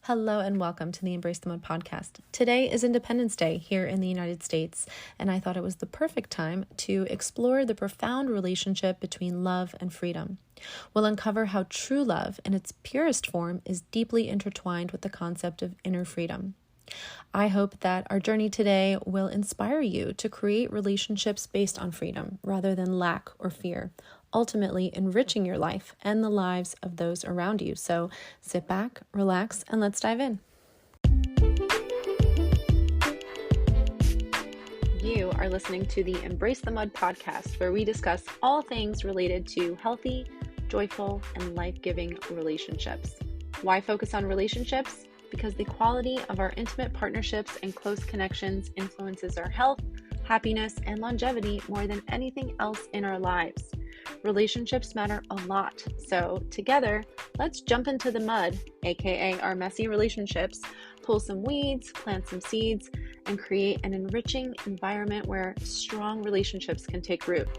Hello and welcome to the Embrace the Mud podcast. Today is Independence Day here in the United States, and I thought it was the perfect time to explore the profound relationship between love and freedom. We'll uncover how true love, in its purest form, is deeply intertwined with the concept of inner freedom. I hope that our journey today will inspire you to create relationships based on freedom rather than lack or fear, ultimately enriching your life and the lives of those around you. So sit back, relax, and let's dive in. You are listening to the Embrace the Mud podcast, where we discuss all things related to healthy, joyful, and life-giving relationships. Why focus on relationships? Because the quality of our intimate partnerships and close connections influences our health, happiness, and longevity more than anything else in our lives. Relationships matter a lot. So together, let's jump into the mud, aka our messy relationships, pull some weeds, plant some seeds, and create an enriching environment where strong relationships can take root.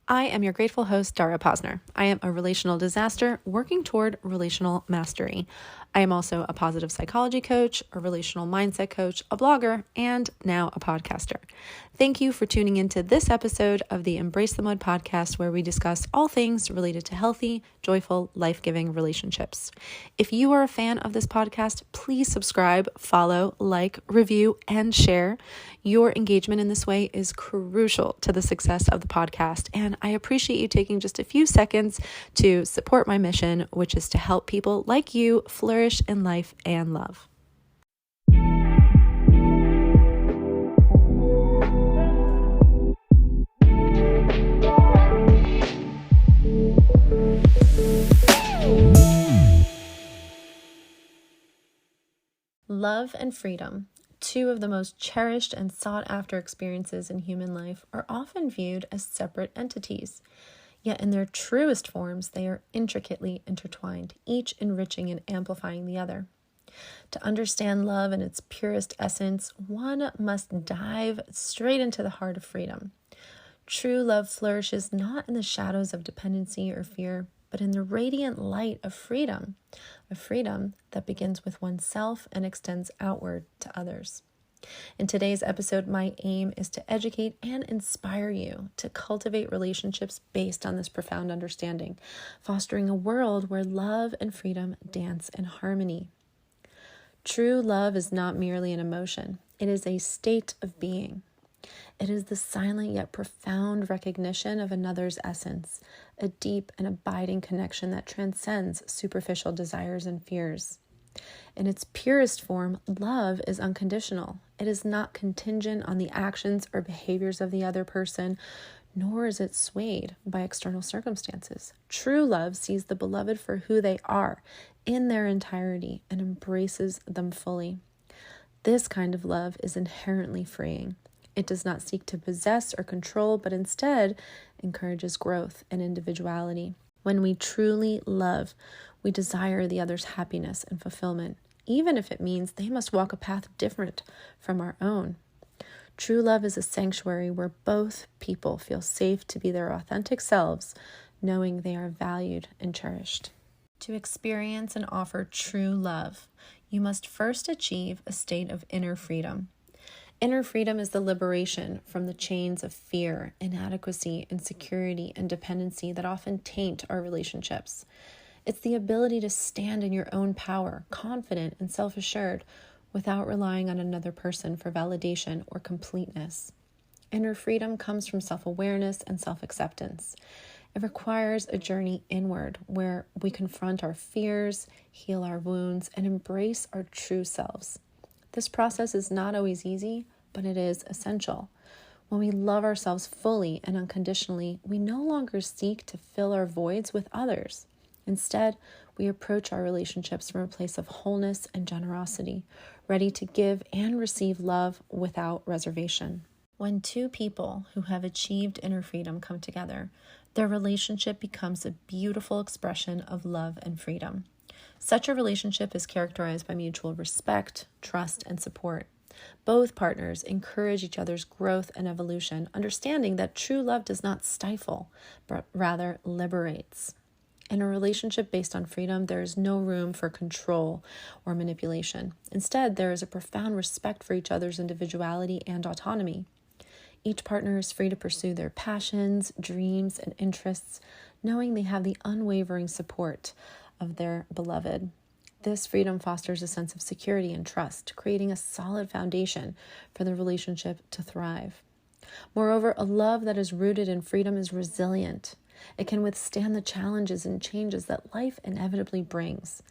I am your grateful host, Dara Posner. I am a relational disaster working toward relational mastery. I am also a positive psychology coach, a relational mindset coach, a blogger, and now a podcaster. Thank you for tuning into this episode of the Embrace the Mud podcast, where we discuss all things related to healthy, joyful, life-giving relationships. If you are a fan of this podcast, please subscribe, follow, like, review, and share. Your engagement in this way is crucial to the success of the podcast, and I appreciate you taking just a few seconds to support my mission, which is to help people like you flourish in life and love. Love and freedom, two of the most cherished and sought-after experiences in human life, are often viewed as separate entities. Yet in their truest forms, they are intricately intertwined, each enriching and amplifying the other. To understand love in its purest essence, one must dive straight into the heart of freedom. True love flourishes not in the shadows of dependency or fear, but in the radiant light of freedom, a freedom that begins with oneself and extends outward to others. In today's episode, my aim is to educate and inspire you to cultivate relationships based on this profound understanding, fostering a world where love and freedom dance in harmony. True love is not merely an emotion. It is a state of being. It is the silent yet profound recognition of another's essence, a deep and abiding connection that transcends superficial desires and fears. In its purest form, love is unconditional. It is not contingent on the actions or behaviors of the other person, nor is it swayed by external circumstances. True love sees the beloved for who they are in their entirety and embraces them fully. This kind of love is inherently freeing. It does not seek to possess or control, but instead encourages growth and individuality. When we truly love, we desire the other's happiness and fulfillment, even if it means they must walk a path different from our own. True love is a sanctuary where both people feel safe to be their authentic selves, knowing they are valued and cherished. To experience and offer true love, you must first achieve a state of inner freedom. Inner freedom is the liberation from the chains of fear, inadequacy, insecurity, and dependency that often taint our relationships. It's the ability to stand in your own power, confident and self-assured, without relying on another person for validation or completeness. Inner freedom comes from self-awareness and self-acceptance. It requires a journey inward where we confront our fears, heal our wounds, and embrace our true selves. This process is not always easy, but it is essential. When we love ourselves fully and unconditionally, we no longer seek to fill our voids with others. Instead, we approach our relationships from a place of wholeness and generosity, ready to give and receive love without reservation. When two people who have achieved inner freedom come together, their relationship becomes a beautiful expression of love and freedom. Such a relationship is characterized by mutual respect, trust, and support. Both partners encourage each other's growth and evolution, understanding that true love does not stifle, but rather liberates. In a relationship based on freedom, there is no room for control or manipulation. Instead, there is a profound respect for each other's individuality and autonomy. Each partner is free to pursue their passions, dreams, and interests, knowing they have the unwavering support of their beloved. This freedom fosters a sense of security and trust, creating a solid foundation for the relationship to thrive. Moreover, a love that is rooted in freedom is resilient. It can withstand the challenges and changes that life inevitably brings.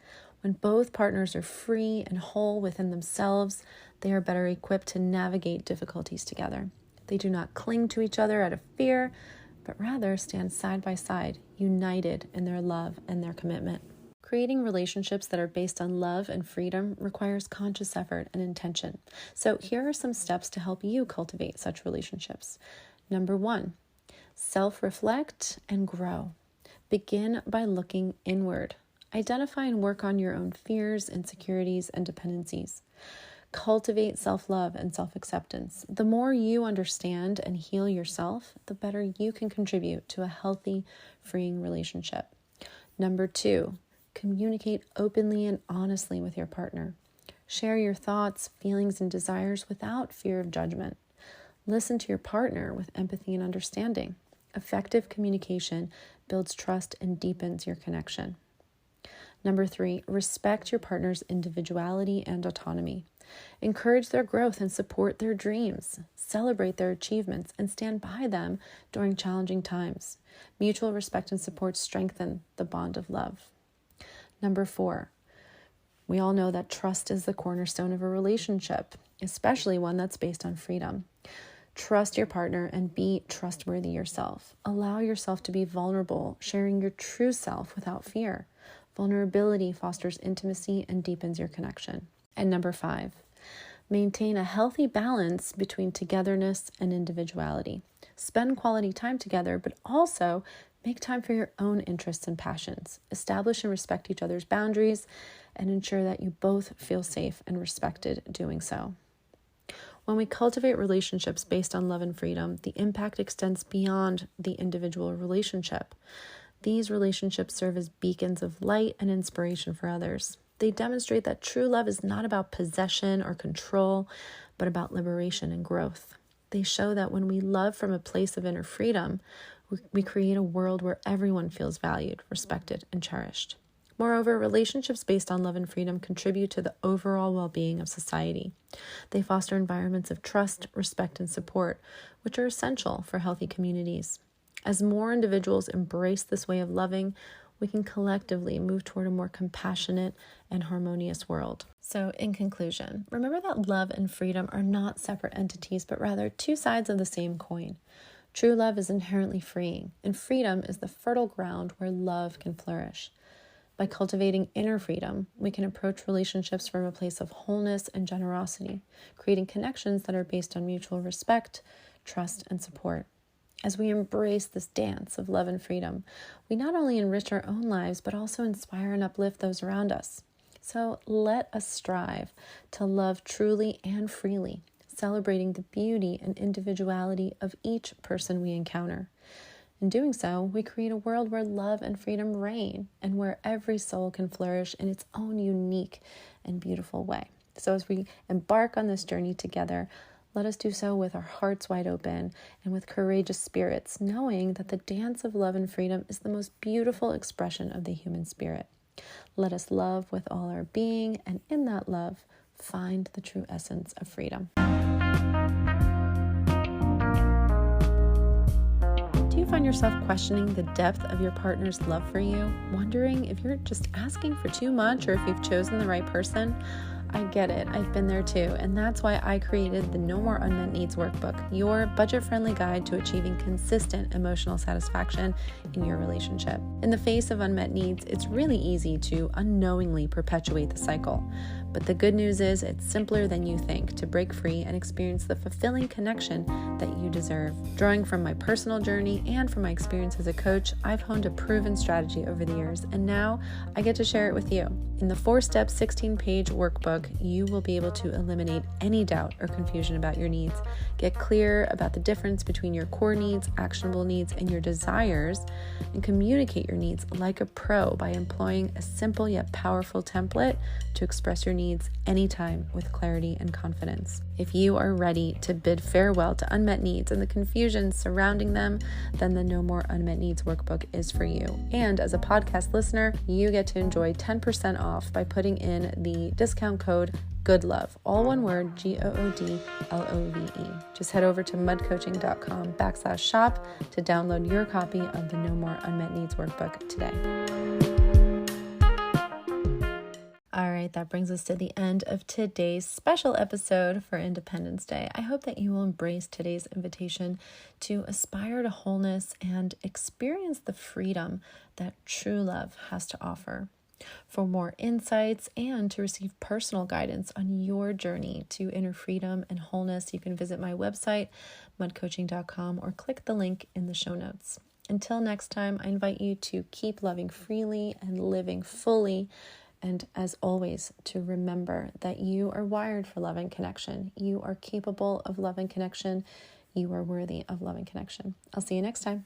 When both partners are free and whole within themselves, they are better equipped to navigate difficulties together. They do not cling to each other out of fear, but rather stand side by side, united in their love and their commitment. Creating relationships that are based on love and freedom requires conscious effort and intention. So here are some steps to help you cultivate such relationships. Number 1, self-reflect and grow. Begin by looking inward. Identify and work on your own fears, insecurities, and dependencies. Cultivate self-love and self-acceptance. The more you understand and heal yourself, the better you can contribute to a healthy, freeing relationship. Number 2, communicate openly and honestly with your partner. Share your thoughts, feelings, and desires without fear of judgment. Listen to your partner with empathy and understanding. Effective communication builds trust and deepens your connection. Number 3, respect your partner's individuality and autonomy. Encourage their growth and support their dreams. Celebrate their achievements and stand by them during challenging times. Mutual respect and support strengthen the bond of love. Number 4, we all know that trust is the cornerstone of a relationship, especially one that's based on freedom. Trust your partner and be trustworthy yourself. Allow yourself to be vulnerable, sharing your true self without fear. Vulnerability fosters intimacy and deepens your connection. And number 5, maintain a healthy balance between togetherness and individuality. Spend quality time together, but also make time for your own interests and passions. Establish and respect each other's boundaries and ensure that you both feel safe and respected doing so. When we cultivate relationships based on love and freedom, the impact extends beyond the individual relationship. These relationships serve as beacons of light and inspiration for others. They demonstrate that true love is not about possession or control, but about liberation and growth. They show that when we love from a place of inner freedom, we create a world where everyone feels valued, respected, and cherished. Moreover, relationships based on love and freedom contribute to the overall well-being of society. They foster environments of trust, respect, and support, which are essential for healthy communities. As more individuals embrace this way of loving, we can collectively move toward a more compassionate and harmonious world. So in conclusion, remember that love and freedom are not separate entities, but rather two sides of the same coin. True love is inherently freeing, and freedom is the fertile ground where love can flourish. By cultivating inner freedom, we can approach relationships from a place of wholeness and generosity, creating connections that are based on mutual respect, trust, and support. As we embrace this dance of love and freedom, we not only enrich our own lives, but also inspire and uplift those around us. So let us strive to love truly and freely, celebrating the beauty and individuality of each person we encounter. In doing so, we create a world where love and freedom reign and where every soul can flourish in its own unique and beautiful way. So as we embark on this journey together, let us do so with our hearts wide open and with courageous spirits, knowing that the dance of love and freedom is the most beautiful expression of the human spirit. Let us love with all our being, and in that love, find the true essence of freedom. Do you find yourself questioning the depth of your partner's love for you, wondering if you're just asking for too much or if you've chosen the right person? I get it. I've been there too. And that's why I created the No More Unmet Needs Workbook, your budget-friendly guide to achieving consistent emotional satisfaction in your relationship. In the face of unmet needs, it's really easy to unknowingly perpetuate the cycle. But the good news is it's simpler than you think to break free and experience the fulfilling connection that you deserve. Drawing from my personal journey and from my experience as a coach, I've honed a proven strategy over the years, and now I get to share it with you. In the 4-step, 16-page workbook, workbook, you will be able to eliminate any doubt or confusion about your needs, get clear about the difference between your core needs, actionable needs, and your desires, and communicate your needs like a pro by employing a simple yet powerful template to express your needs anytime with clarity and confidence. If you are ready to bid farewell to unmet needs and the confusion surrounding them, then the No More Unmet Needs workbook is for you. And as a podcast listener, you get to enjoy 10% off by putting in the discount code GOODLOVE, all one word, GOODLOVE. Just head over to mudcoaching.com/shop to download your copy of the No More Unmet Needs workbook today. All right, that brings us to the end of today's special episode for Independence Day. I hope that you will embrace today's invitation to aspire to wholeness and experience the freedom that true love has to offer. For more insights and to receive personal guidance on your journey to inner freedom and wholeness, you can visit my website, mudcoaching.com, or click the link in the show notes. Until next time, I invite you to keep loving freely and living fully. And as always, to remember that you are wired for love and connection. You are capable of love and connection. You are worthy of love and connection. I'll see you next time.